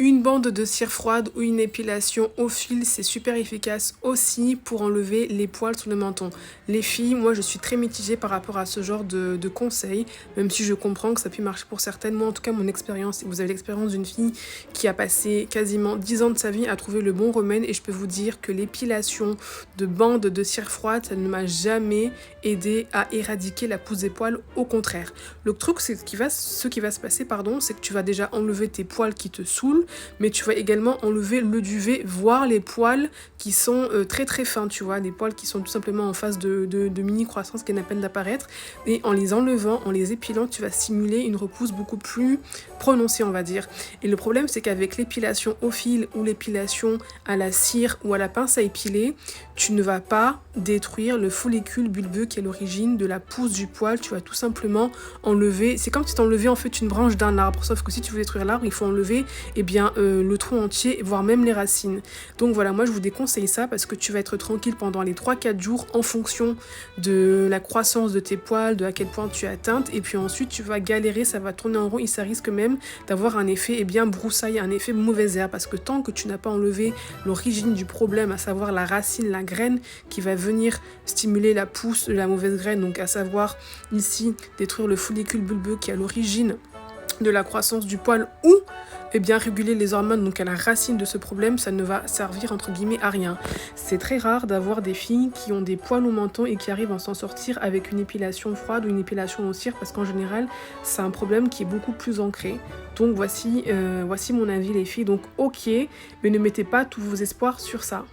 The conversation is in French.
Une bande de cire froide ou une épilation au fil, c'est super efficace aussi pour enlever les poils sur le menton. Les filles, moi je suis très mitigée par rapport à ce genre de conseils, même si je comprends que ça peut marcher pour certaines. Moi en tout cas mon expérience, et vous avez l'expérience d'une fille qui a passé quasiment 10 ans de sa vie à trouver le bon remède, et je peux vous dire que l'épilation de bande de cire froide, ça ne m'a jamais aidé à éradiquer la pousse des poils, au contraire. Le truc, c'est ce qui va se passer, c'est que tu vas déjà enlever tes poils qui te saoulent, mais tu vas également enlever le duvet, voire les poils qui sont très très fins, tu vois, des poils qui sont tout simplement en phase de mini croissance qui viennent à peine d'apparaître, et en les enlevant, en les épilant, tu vas simuler une repousse beaucoup plus prononcée, on va dire. Et le problème, c'est qu'avec l'épilation au fil ou l'épilation à la cire ou à la pince à épiler, tu ne vas pas détruire le follicule bulbeux qui est l'origine de la pousse du poil. Tu vas tout simplement enlever, c'est comme si tu enlevais en fait une branche d'un arbre, sauf que si tu veux détruire l'arbre, il faut enlever le tronc entier, voire même les racines. Donc voilà, moi je vous déconseille ça parce que tu vas être tranquille pendant les 3-4 jours en fonction de la croissance de tes poils, de à quel point tu es atteinte, et puis ensuite tu vas galérer, ça va tourner en rond et ça risque même d'avoir un effet broussaille, un effet mauvaise herbe, parce que tant que tu n'as pas enlevé l'origine du problème, à savoir la racine, la graine qui va venir stimuler la pousse de la mauvaise graine, donc à savoir ici détruire le follicule bulbeux qui est à l'origine de la croissance du poil, ou réguler les hormones, donc à la racine de ce problème, ça ne va servir entre guillemets à rien. C'est très rare d'avoir des filles qui ont des poils au menton et qui arrivent à s'en sortir avec une épilation froide ou une épilation au cire, parce qu'en général c'est un problème qui est beaucoup plus ancré. Donc voici mon avis les filles, donc ok, mais ne mettez pas tous vos espoirs sur ça.